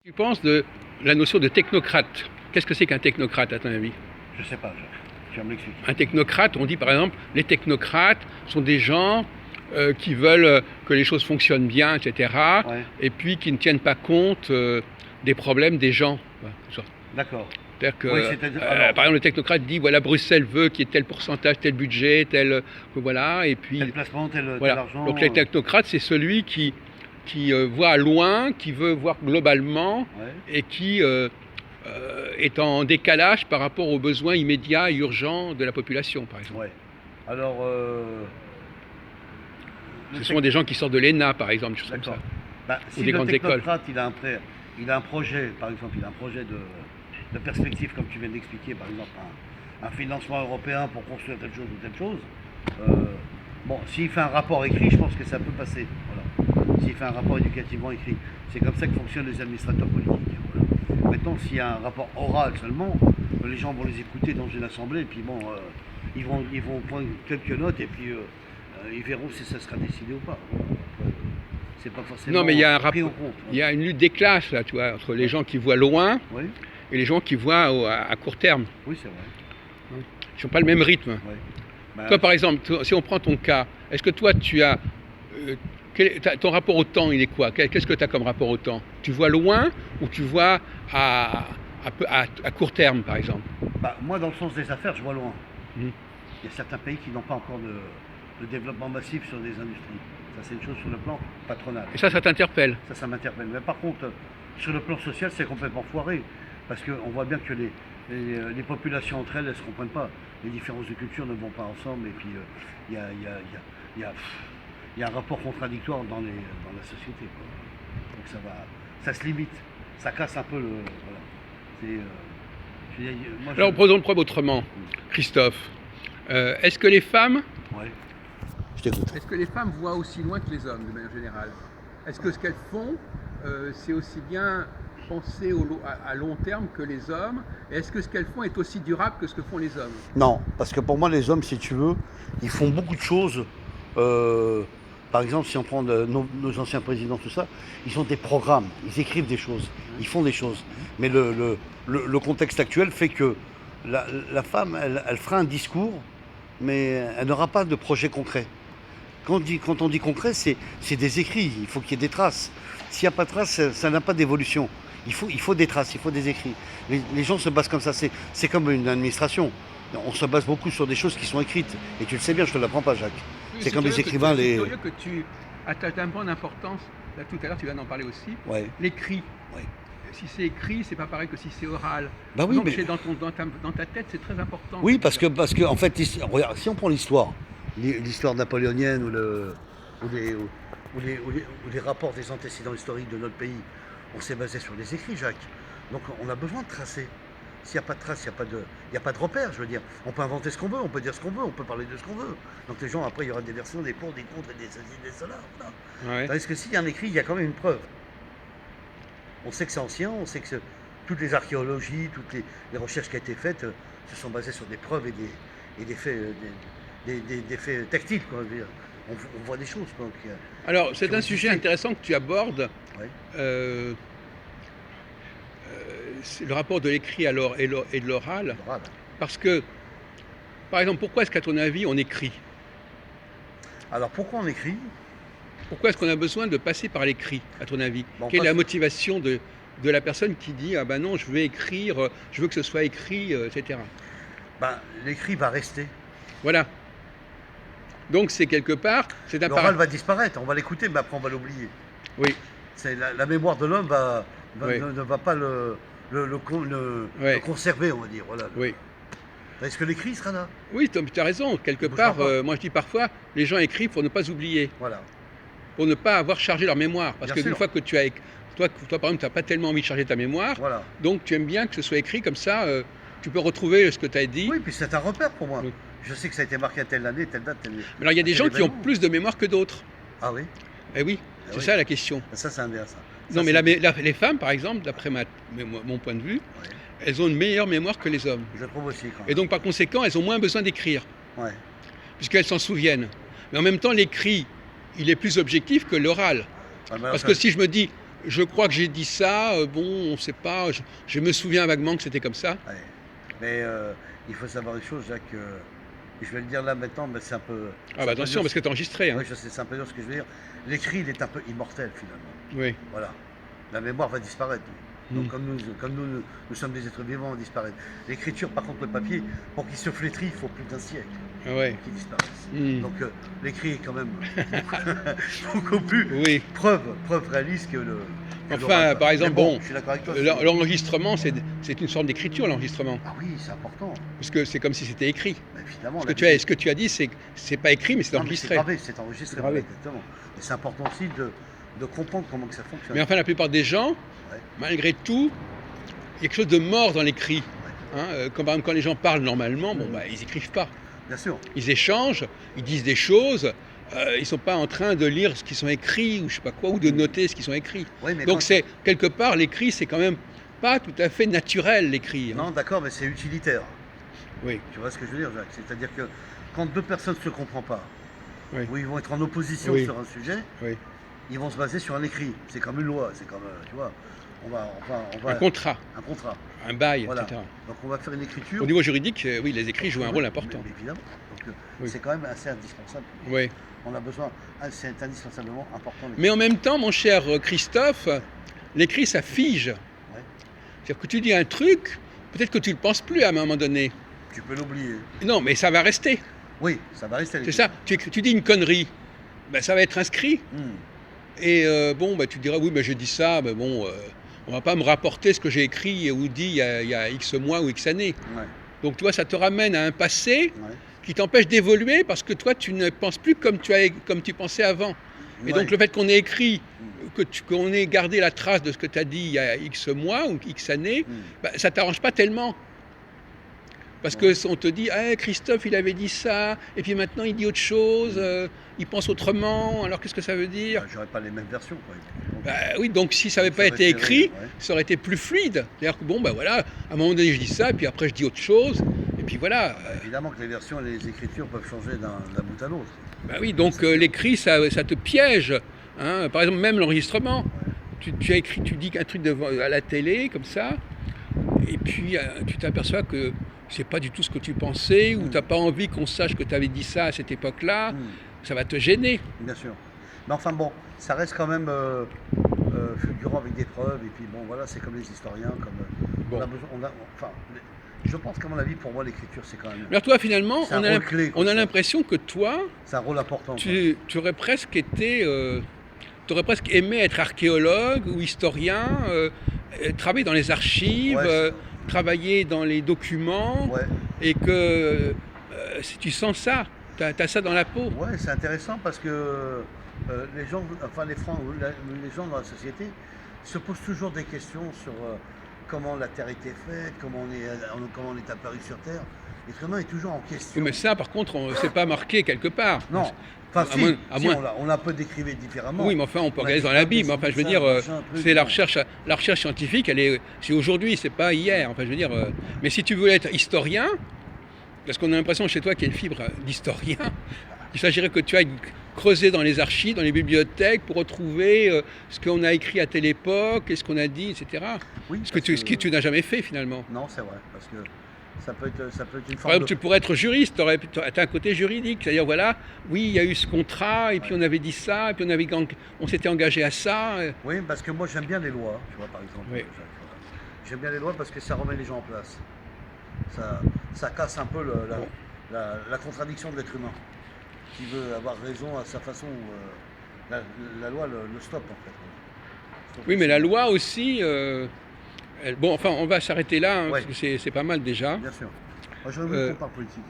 Tu penses de la notion de technocrate? Qu'est-ce que c'est qu'un technocrate à ton avis? Je sais pas, tu vas me l'expliquer. Un technocrate, on dit par exemple, les technocrates sont des gens qui veulent que les choses fonctionnent bien, etc. Ouais. Et puis qui ne tiennent pas compte des problèmes des gens. D'accord. C'est-à-dire que, Oui, c'est-à-dire- alors- par exemple, le technocrate dit voilà, Bruxelles veut qu'il y ait tel pourcentage, tel budget, tel. Voilà, et puis. Tel placement, tel Voilà. argent. Donc, le technocrate, c'est celui qui voit loin, qui veut voir globalement Ouais. et qui est en décalage par rapport aux besoins immédiats et urgents de la population, par exemple. Ouais. Alors, Ce sont des gens qui sortent de l'ENA, par exemple, des choses comme d'accord. ça. Bah, si des le grandes écoles. technocrate, il a un projet, par exemple, il a un projet de perspective, comme tu viens d'expliquer, par exemple, un financement européen pour construire telle chose ou telle chose. Bon, s'il fait un rapport écrit, je pense que ça peut passer. Voilà. S'il fait un rapport éducativement écrit, c'est comme ça que fonctionnent les administrateurs politiques. Voilà. Maintenant, s'il y a un rapport oral seulement, les gens vont les écouter dans une assemblée, et puis bon, ils vont prendre quelques notes, et puis ils verront si ça sera décidé ou pas. C'est pas forcément Non, mais il y a un pris en rapport. compte. Il y a une lutte des classes, là, tu vois, entre les gens qui voient loin Oui, et les gens qui voient à court terme. oui, c'est vrai. Ils n'ont pas le même rythme. Ouais. Bah, Toi, par exemple, si on prend ton cas, est-ce que toi, tu as. Ton rapport au temps, il est quoi? Qu'est-ce que tu as comme rapport au temps? Tu vois loin ou tu vois à court terme, par exemple? bah, moi, dans le sens des affaires, je vois loin. Mhm. Il y a certains pays qui n'ont pas encore de développement massif sur des industries. Ça, c'est une chose sur le plan patronal. Et ça t'interpelle? Ça m'interpelle. Mais par contre, sur le plan social, c'est complètement foiré. Parce qu'on voit bien que les populations entre elles, elles ne se comprennent pas. Les différences de culture ne vont pas ensemble. Et puis, il y a un rapport contradictoire dans la société, quoi. Donc ça se limite. Ça casse un peu le. Voilà. Je veux dire, moi, Alors, posons le problème autrement. Christophe, est-ce que les femmes. Ouais. Je t'écoute. Est-ce que les femmes voient aussi loin que les hommes, de manière générale? Est-ce que ce qu'elles font, c'est aussi bien pensé à long terme que les hommes? Et est-ce que ce qu'elles font est aussi durable que ce que font les hommes? Non, parce que pour moi, les hommes, si tu veux, ils font beaucoup de choses. Par exemple, si on prend nos anciens présidents, tout ça, ils ont des programmes, ils écrivent des choses, ils font des choses. Mais le contexte actuel fait que la femme, elle fera un discours, mais elle n'aura pas de projet concret. Quand on dit concret, c'est des écrits, il faut qu'il y ait des traces. S'il n'y a pas de traces, ça n'a pas d'évolution. Il faut des traces, il faut des écrits. Les gens se basent comme ça, c'est comme une administration. On se base beaucoup sur des choses qui sont écrites. Et tu le sais bien, je ne te l'apprends pas, Jacques. Oui, C'est comme les écrivains, C'est les... curieux que tu attaches un point d'importance, là tout à l'heure tu viens d'en parler aussi, Ouais. l'écrit. Ouais. Si c'est écrit, c'est pas pareil que si c'est oral. Bah oui, Donc mais- c'est dans ta tête, c'est très important. Oui, parce que en fait, regarde, si on prend l'histoire napoléonienne ou les rapports des antécédents historiques de notre pays, on s'est basé sur les écrits, Jacques. Donc on a besoin de tracer. S'il n'y a pas de traces, il n'y a pas de repère, je veux dire. On peut inventer ce qu'on veut, on peut dire ce qu'on veut, on peut parler de ce qu'on veut. Donc les gens, après, il y aura des versions, des pour, des contre et des ceci, des cela. Voilà. Ouais. Tandis que s'il y a un écrit, il y a quand même une preuve. On sait que c'est ancien, on sait que toutes les archéologies, toutes les recherches qui ont été faites se sont basées sur des preuves et des faits, des faits tactiles, quoi. Je veux dire. On voit des choses, quoi. Alors c'est Sur un le sujet sujet. intéressant que tu abordes. Ouais. C'est le rapport de l'écrit et de l'oral. Voilà. Parce que, par exemple, pourquoi est-ce qu'à ton avis on écrit? Alors pourquoi on écrit? Pourquoi est-ce qu'on a besoin de passer par l'écrit, à ton avis? Bon, Quelle est la parce- motivation de la personne qui dit ah ben non, je veux écrire, je veux que ce soit écrit, etc. Ben, l'écrit va rester. Voilà. Donc c'est quelque part, c'est un L'oral va disparaître, on va l'écouter, mais après on va l'oublier. Oui, C'est la mémoire de l'homme Oui. ne va pas le Ouais. conserver, on va dire. Voilà. oui. Est-ce que l'écrit sera là? Oui, tu as raison. Quelque Il bougera part, pas. moi je dis parfois, les gens écrivent pour ne pas oublier, Voilà. pour ne pas avoir chargé leur mémoire. Parce Bien que sûr. une fois que tu as toi par exemple, tu n'as pas tellement envie de charger ta mémoire, Voilà. donc tu aimes bien que ce soit écrit comme ça, tu peux retrouver ce que tu as dit. Oui, puis c'est un repère pour moi. Oui. Je sais que ça a été marqué à telle année, telle date, telle... Mais alors il y a des tel gens qui ont événement. plus de mémoire que d'autres. Ah oui? Eh oui, Ah c'est oui. ça la question. Ça, c'est un bien, ça. Non, mais c'est- les femmes, par exemple, d'après mon point de vue, Ouais. elles ont une meilleure mémoire que les hommes. Je trouve aussi, quand même. Et donc, par conséquent, elles ont moins besoin d'écrire, Ouais. puisqu'elles s'en souviennent. Mais en même temps, l'écrit, il est plus objectif que l'oral. Ah, mais alors, Parce ça- que si je me dis, je crois que j'ai dit ça, bon, on ne sait pas, je me souviens vaguement que c'était comme ça. Ouais. Mais il faut savoir une chose, Jacques. Je vais le dire là maintenant, mais c'est un peu. Ah bah attention, parce que tu es enregistré. Hein. Oui, je sais, c'est un peu dur ce que je veux dire. L'écrit, il est un peu immortel finalement. Oui. Voilà. La mémoire va disparaître. Donc, Mm. comme nous sommes des êtres vivants, on disparaît. L'écriture, par contre, le papier, pour qu'il se flétrit, il faut plus d'un siècle Ah ouais. pour qu'il disparaisse. Mm. Donc, l'écrit est quand même beaucoup plus Oui. preuve réaliste que le. Enfin, par exemple, Mais bon, je suis d'accord avec toi. l'enregistrement, c'est une sorte d'écriture, l'enregistrement. Ah oui, c'est important. Parce que c'est comme si c'était écrit. Mais évidemment. Ce que tu as dit, c'est pas écrit, mais c'est Non, mais enregistré. c'est gravé, c'est enregistré, C'est gravé. voilà, exactement. Et c'est important aussi de comprendre comment que ça fonctionne. Mais enfin, la plupart des gens, Ouais. malgré tout, il y a quelque chose de mort dans l'écrit. Ouais. Hein, comme par exemple, quand les gens parlent normalement, bon, bah, ils écrivent pas. Bien sûr. Ils échangent, ils disent des choses, ils sont pas en train de lire ce qu'ils sont écrits, ou je sais pas quoi, ou de noter ce qu'ils sont écrits. Oui, mais Donc c'est, quelque part, l'écrit, c'est quand même pas tout à fait naturel, l'écrit. Hein. Non, d'accord, mais c'est utilitaire. Oui, Tu vois ce que je veux dire, Jacques? C'est-à-dire que quand deux personnes ne se comprennent pas, oui, ou ils vont être en opposition Oui. sur un sujet, oui. ils vont se baser sur un écrit. C'est comme une loi, c'est comme, tu vois, on va Un contrat, un contrat. un bail, Voilà. etc. Donc on va faire une écriture. Au niveau juridique, oui, les écrits jouent un rôle Oui, important. mais évidemment. Donc Oui. c'est quand même assez indispensable. Oui. On a besoin, c'est indispensablement important. Mais en même temps, mon cher Christophe, l'écrit, ça fige. Ouais. C'est-à-dire que tu dis un truc, peut-être que tu ne le penses plus à un moment donné. Tu peux l'oublier. Non, mais ça va rester. Oui, ça va rester. C'est ça. Tu dis une connerie, ben, ça va être inscrit. Et bon, bah, tu diras, oui, bah, j'ai dit ça, mais bon, on va pas me rapporter ce que j'ai écrit ou dit il y a X mois ou X années. Ouais. Donc, tu vois, ça te ramène à un passé Ouais. qui t'empêche d'évoluer parce que toi, tu ne penses plus comme tu pensais avant. Et Ouais. donc, le fait qu'on ait écrit, qu'on ait gardé la trace de ce que tu as dit il y a X mois ou X années, bah, ça t'arrange pas tellement. Parce Ouais. qu'on te dit, ah, Christophe, il avait dit ça, et puis maintenant il dit autre chose, il pense autrement, alors qu'est-ce que ça veut dire? J'aurais pas les mêmes versions, quoi. Donc, Bah oui, donc si ça n'avait pas ça été aurait été écrit, ouais. ça aurait été plus fluide. C'est-à-dire que bon, ben voilà, à un moment donné, je dis ça, et puis après, je dis autre chose, et puis voilà. Évidemment que les versions et les écritures peuvent changer d'un bout à l'autre. Bah oui, donc l'écrit, ça te piège. Hein. Par exemple, même l'enregistrement. Tu as écrit, tu dis un truc à la télé, comme ça, et puis tu t'aperçois que c'est pas du tout ce que tu pensais, ou tu n'as pas envie qu'on sache que tu avais dit ça à cette époque-là, ça va te gêner. Bien sûr. Mais enfin bon, ça reste quand même fulgurant avec des preuves, et puis bon, voilà, c'est comme les historiens, comme Bon. on a besoin, enfin, je pense qu'à mon avis, pour moi, l'écriture, c'est quand même Alors toi, finalement, c'est un rôle clé, on comme a ça. l'impression que toi, C'est un rôle important. tu aurais presque été... tu aurais presque aimé être archéologue ou historien, travailler dans les archives, Ouais, travailler dans les documents, Ouais, et que si tu sens ça, tu as ça dans la peau. ouais, c'est intéressant parce que les gens, enfin les gens dans la société se posent toujours des questions sur comment la Terre était faite, comment on est apparu sur Terre. L'être humain est toujours en question. Oui, mais ça, par contre, c'est pas marqué quelque part. Non, enfin À si, moins- à si, moins- on l'a un peu décrivé différemment. Oui, mais enfin, on peut On a regarder dit dans la ça, Bible. ça, Enfin, je veux ça, dire, machin, truc, c'est la recherche scientifique, c'est aujourd'hui, c'est pas hier. Enfin, je veux dire, mais si tu veux être historien, parce qu'on a l'impression chez toi qu'il y a une fibre d'historien, il s'agirait que tu ailles creuser dans les archives, dans les bibliothèques, pour retrouver ce qu'on a écrit à telle époque, et ce qu'on a dit, etc. Oui, Ce parce que tu n'as jamais fait finalement. Non, c'est vrai, parce que ça peut être une Par forme exemple, tu pourrais être juriste, tu as un côté juridique, c'est-à-dire voilà, oui, il y a eu ce contrat, et puis Ouais. on avait dit ça, et puis on s'était engagé à ça. Oui, parce que moi j'aime bien les lois, tu vois, par exemple. Oui. Jacques, voilà. J'aime bien les lois parce que ça remet les gens en place. Ça casse un peu Bon. la contradiction de l'être humain, qui veut avoir raison à sa façon. La loi le stoppe, en fait. Je trouve Oui, que mais la c'est- loi aussi. Bon, enfin, on va s'arrêter là, hein, Ouais. parce que c'est pas mal déjà. Bien sûr. Moi, j'aurais voulu Euh, qu'on parle politique.